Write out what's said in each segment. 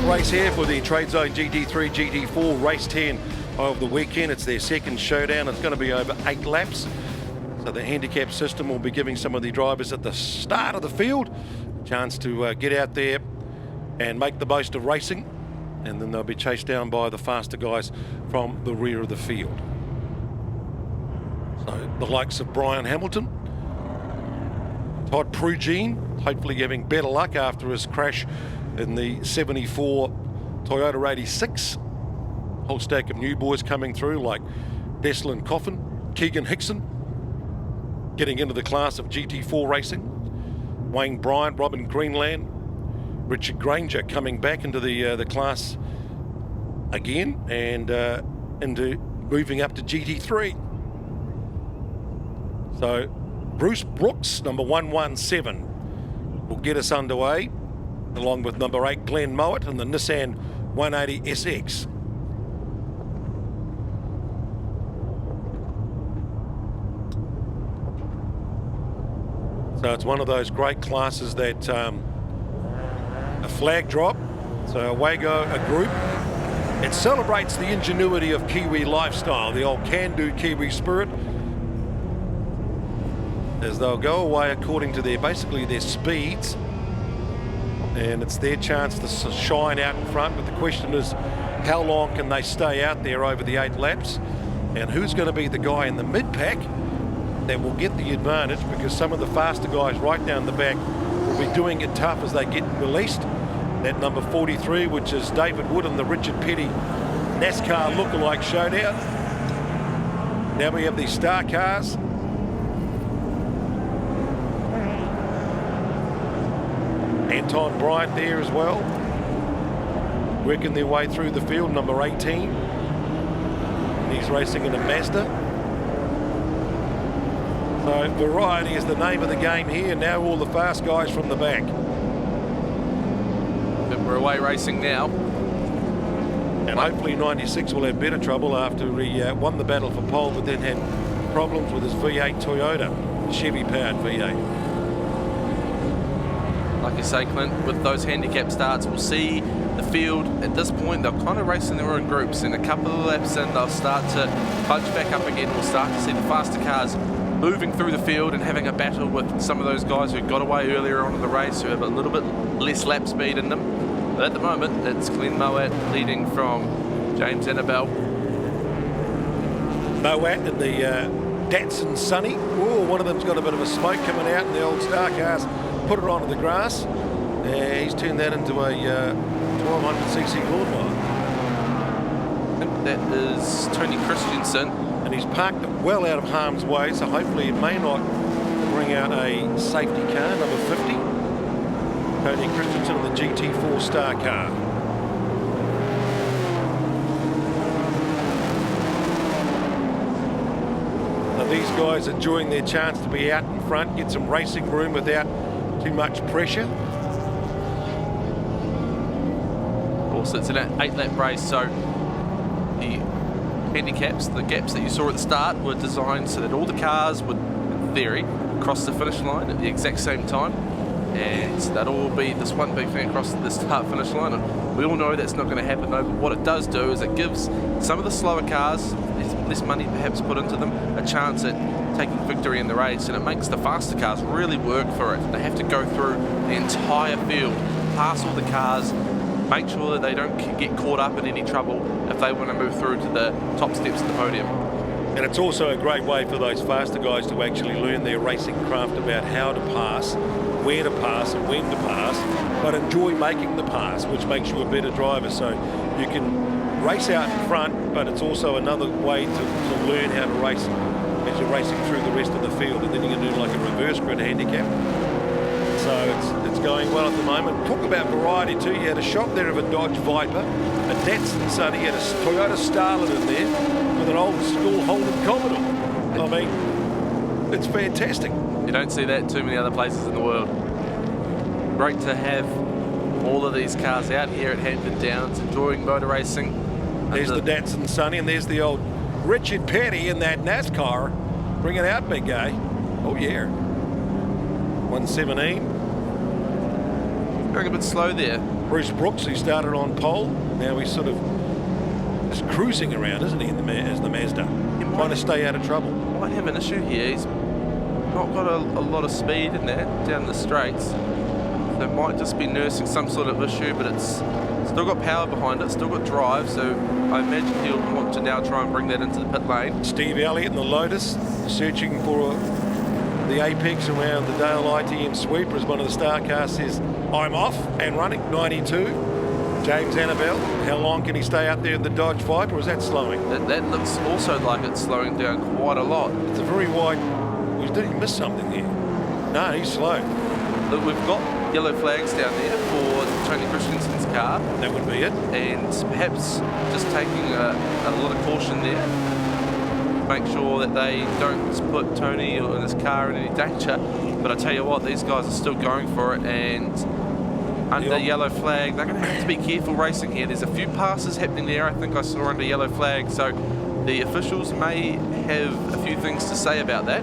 race here for the Trade Zone GT3, GT4 race 10 of the weekend. It's their second showdown. It's going to be over 8 laps. So the handicap system will be giving some of the drivers at the start of the field a chance to get out there and make the most of racing. And then they'll be chased down by the faster guys from the rear of the field. So the likes of Brian Hamilton, Todd Prugene, hopefully having better luck after his crash in the 74 Toyota 86. Whole stack of new boys coming through like Declan Coffin, Keegan Hickson, getting into the class of GT4 racing. Wayne Bryant, Robin Greenland, Richard Granger coming back into the class again and into moving up to GT3. So Bruce Brooks, number 117, will get us underway, along with number 8 Glenn Mowat and the Nissan 180SX. So it's one of those great classes that a flag drop, so away go a group. It celebrates the ingenuity of Kiwi lifestyle, the old can-do Kiwi spirit, as they'll go away according to basically their speeds, and it's their chance to shine out in front. But the question is, how long can they stay out there over the 8 laps, and who's going to be the guy in the mid-pack that will get the advantage, because some of the faster guys right down the back will be doing it tough as they get released. That number 43, which is David Wood and the Richard Petty NASCAR lookalike showdown. Now we have these star cars. Anton Bryant there as well, working their way through the field, number 18. And he's racing in a Mazda. So variety is the name of the game here. Now all the fast guys from the back. But we're away racing now. And hopefully 96 will have better trouble after he won the battle for pole, but then had problems with his V8 Toyota, Chevy-powered V8. Like you say, Clint, with those handicap starts, we'll see the field at this point. They'll kind of race in their own groups, and a couple of laps in, they'll start to bunch back up again. We'll start to see the faster cars moving through the field and having a battle with some of those guys who got away earlier on in the race, who have a little bit less lap speed in them. But at the moment, it's Glenn Mowat leading from James Annabelle. Mowat and the Datsun Sunny. Oh, one of them's got a bit of a smoke coming out, and the old star cars put it onto the grass. He's turned that into a 1200cc lawnmower. I think that is Tony Christensen. And he's parked it well out of harm's way, so hopefully it may not bring out a safety car, number 50. Tony Christensen in the GT4 star car. Now these guys enjoying their chance to be out in front, get some racing room without too much pressure. Of course, it's an 8-lap race, so the handicaps, the gaps that you saw at the start, were designed so that all the cars would, in theory, cross the finish line at the exact same time, and that'll all be this one big thing across the start finish line. And we all know that's not going to happen, though. But what it does do is it gives some of the slower cars, less money perhaps put into them, a chance at taking victory in the race, and it makes the faster cars really work for it. They have to go through the entire field, pass all the cars, make sure that they don't get caught up in any trouble if they want to move through to the top steps of the podium. And it's also a great way for those faster guys to actually learn their racing craft about how to pass, where to pass and when to pass, but enjoy making the pass, which makes you a better driver. So you can race out in front, but it's also another way to learn how to race as you're racing through the rest of the field. And then you can do like a reverse grid handicap. So it's going well at the moment. Talk about variety too. You had a shot there of a Dodge Viper, a Datsun Sunny, you had a Toyota Starlet in there with an old school Holden Commodore. I mean, it's fantastic. You don't see that too many other places in the world. Great to have all of these cars out here at Hampton Downs enjoying motor racing. There's the Datsun Sunny, and there's the old Richard Petty in that NASCAR. Bring it out, big guy. Oh yeah. 117. going a bit slow there. Bruce Brooks, he started on pole. Now he's sort of just cruising around, isn't he, as the Mazda? Trying to stay out of trouble. Might have an issue here. He's not got a lot of speed in there down the straights. So it might just be nursing some sort of issue, but it's still got power behind it, still got drive, so I imagine he'll want to now try and bring that into the pit lane. Steve Elliott in the Lotus, searching for the apex around the Dale ITM sweeper as one of the star cars says, I'm off and running, 92. James Annabelle, how long can he stay out there in the Dodge Viper, or is that slowing? That looks also like it's slowing down quite a lot. It's a very wide, did he miss something there? No, he's slow. Look, we've got yellow flags down there for Tony Christensen's car. That would be it. And perhaps just taking a lot of caution there. Make sure that they don't put Tony and his car in any danger. But I tell you what, these guys are still going for it, and under yellow flag, they're going to have to be careful racing here. There's a few passes happening there, I think I saw under yellow flag, so the officials may have a few things to say about that.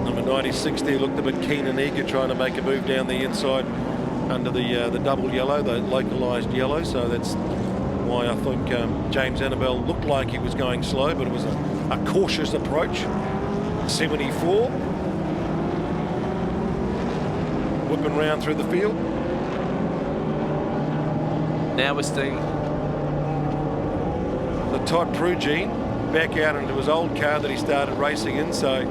Number 96 there looked a bit keen and eager, trying to make a move down the inside under the double yellow, the localised yellow, so that's why I think James Annabelle looked like he was going slow, but it was a cautious approach. 74. Whipping round through the field. Now we're seeing the Todd Prugene back out into his old car that he started racing in, so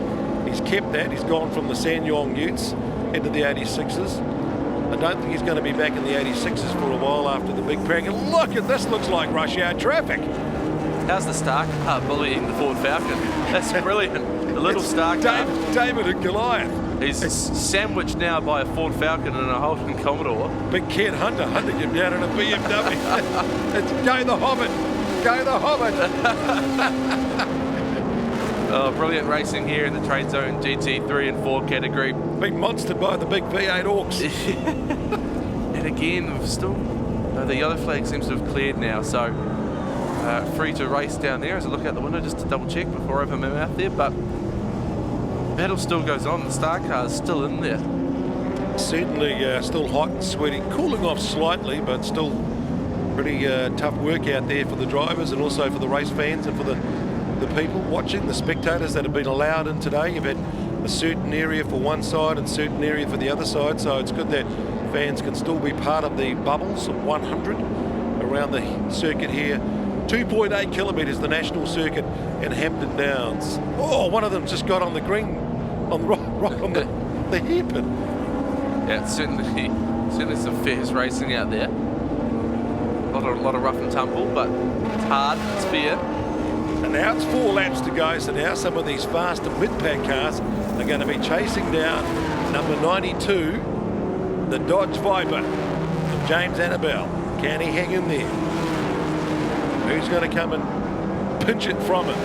he's kept that. He's gone from the Sanyong Utes into the 86s. I don't think he's going to be back in the 86s for a while after the big prank. And look at this, looks like rush hour traffic. How's the star car bullying the Ford Falcon? That's brilliant. The little star car. David and Goliath. He's sandwiched now by a Ford Falcon and a Holden Commodore. Big Ken Hunter hunting him down in a BMW. It's go the Hobbit. Go the Hobbit. Oh, brilliant racing here in the Trade Zone GT3 and 4 category. Been monstered by the big V8 Orcs. And again, we've still, the yellow flag seems to have cleared now, so free to race down there as I look out the window just to double check before I open my mouth there, but battle still goes on. The star car is still in there. Certainly still hot and sweaty, cooling off slightly, but still pretty tough work out there for the drivers and also for the race fans and for the people watching, the spectators that have been allowed in today. You've had a certain area for one side and certain area for the other side, so it's good that fans can still be part of the bubbles of 100 around the circuit here. 2.8 kilometres, the national circuit in Hampton Downs. Oh, one of them just got on the green, on the right on the hairpin. Yeah, it's certainly some fierce racing out there. A lot of rough and tumble, but it's hard, it's fair. And now it's 4 laps to go, so now some of these faster mid-pack cars are going to be chasing down number 92, the Dodge Viper of James Annabelle. Can he hang in there? Who's going to come and pinch it from him?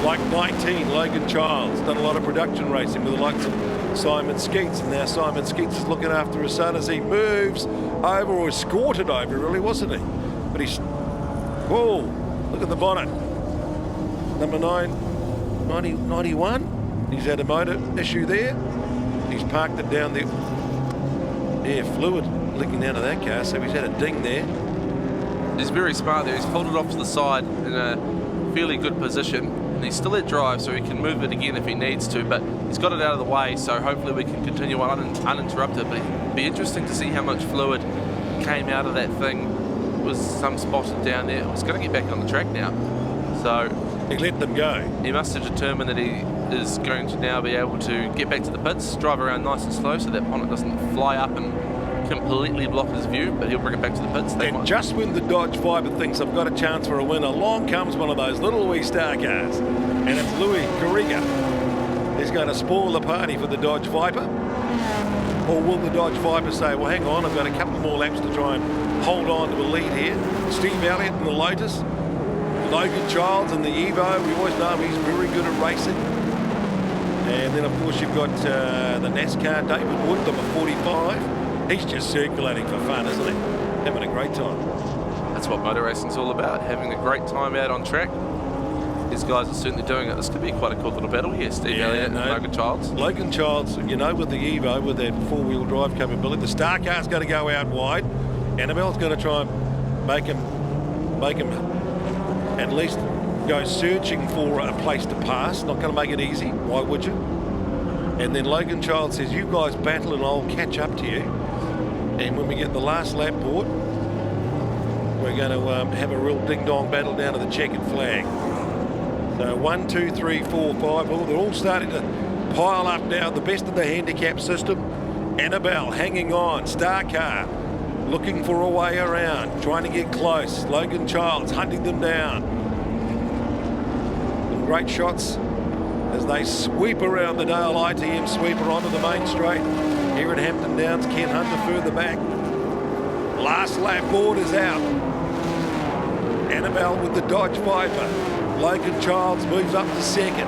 Like 19, Logan Childs, done a lot of production racing with the likes of Simon Skeets, and now Simon Skeets is looking after his son as he moves over, or escorted over, really, wasn't he? But he's, whoa, look at the bonnet. Number 91. He's had a motor issue there. He's parked it down there. Yeah, fluid leaking down to that car, so he's had a ding there. He's very smart there. He's pulled it off to the side in a fairly good position, and he's still at drive, so he can move it again if he needs to, but he's got it out of the way, so hopefully we can continue on uninterrupted. But it'd be interesting to see how much fluid came out of that thing. Was some spotted down there. He's going to get back on the track now, so he let them go. He must have determined that he is going to now be able to get back to the pits, drive around nice and slow so that bonnet doesn't fly up and completely block his view, but he'll bring it back to the pits. And just when the Dodge Viper thinks I've got a chance for a win, along comes one of those little wee star cars, and it's Louis Carriga. He's going to spoil the party for the Dodge Viper. Or will the Dodge Viper say, well, hang on, I've got a couple more laps to try and hold on to a lead here. Steve Elliott in the Lotus, Logan Childs in the Evo. We always know he's very good at racing. And then, of course, you've got the NASCAR, David Wood, number 45. He's just circulating for fun, isn't he? Having a great time. That's what motor racing's all about, having a great time out on track. These guys are certainly doing it. This could be quite a cool little battle here, Steve Elliott and Logan Childs. Logan Childs, you know, with the Evo, with that four-wheel drive capability, the Star Car's going to go out wide. Annabelle's going to try and make him at least go searching for a place to pass. Not going to make it easy. Why would you? And then Logan Childs says, you guys battle and I'll catch up to you. And when we get the last lap board, we're going to have a real ding-dong battle down to the checkered flag. So 1, 2, 3, 4, 5. Oh, they're all starting to pile up now. The best of the handicap system. Annabelle hanging on. Star Car looking for a way around. Trying to get close. Logan Childs hunting them down. Some great shots as they sweep around the Dale ITM sweeper onto the main straight. Here at Hampton Downs, Ken Hunter further back. Last lap board is out. Annabelle with the Dodge Viper. Logan Childs moves up to second.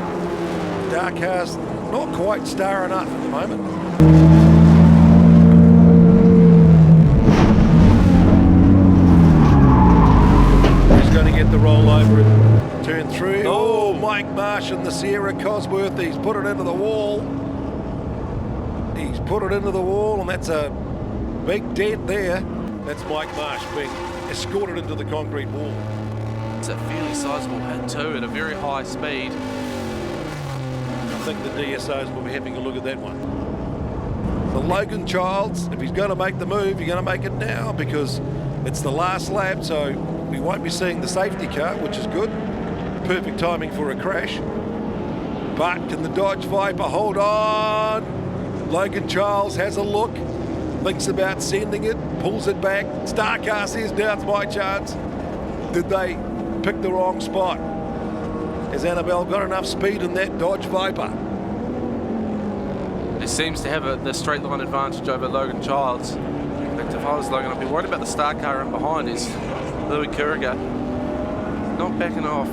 Star Car's not quite star enough at the moment. He's going to get the rollover in turn 3. Oh, Mike Marsh and the Sierra Cosworth. He's put it into the wall. He's put it into the wall, and that's a big dent there. That's Mike Marsh being escorted into the concrete wall. It's a fairly sizable hit too, at a very high speed. I think the DSOs will be having a look at that one. So Logan Childs, if he's going to make the move, you're going to make it now because it's the last lap, so we won't be seeing the safety car, which is good. Perfect timing for a crash. But can the Dodge Viper hold on? Logan Childs has a look, thinks about sending it, pulls it back. Star Car says, now it's my chance. Did they pick the wrong spot? Has Annabelle got enough speed in that Dodge Viper? He seems to have the straight line advantage over Logan Childs. In fact, if I was Logan, I'd be worried about the Star Car in behind. Is Louis Kuriger not backing off?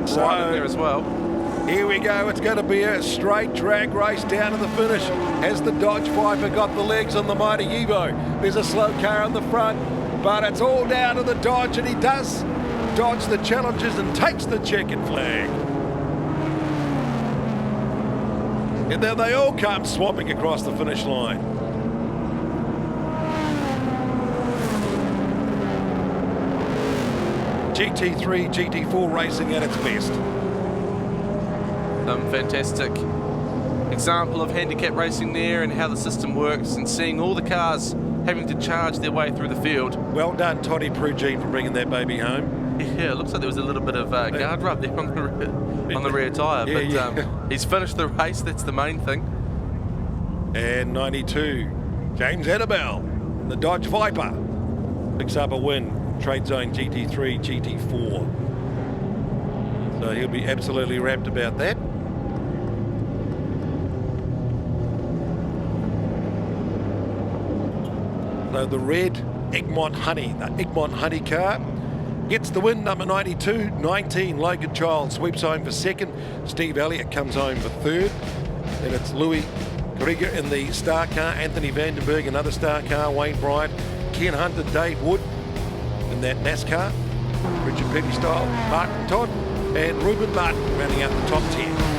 He's right in there as well. Here we go. It's going to be a straight drag race down to the finish. Has the Dodge Viper got the legs on the mighty Evo? There's a slow car on the front, but it's all down to the Dodge, and he does dodge the challenges and takes the checkered flag. And then they all come swapping across the finish line. GT3, GT4 racing at its best. Some fantastic example of handicap racing there and how the system works, and seeing all the cars having to charge their way through the field. Well done, Toddy Prugine, for bringing that baby home. Yeah, it looks like there was a little bit of guard rub there on the rear tyre, but he's finished the race, that's the main thing. And 92, James Annabelle, the Dodge Viper, picks up a win, Trade Zone GT3, GT4. So he'll be absolutely rapt about that. So the red Egmont Honey, the Egmont Honey car, gets the win, number 92. 19, Logan Childs sweeps home for second. Steve Elliott comes home for third. And it's Louis Krieger in the Star Car, Anthony Vandenberg, another Star Car, Wayne Bryant, Ken Hunter, Dave Wood in that NASCAR, Richard Petty style, Martin Todd, and Ruben Martin rounding out the top 10.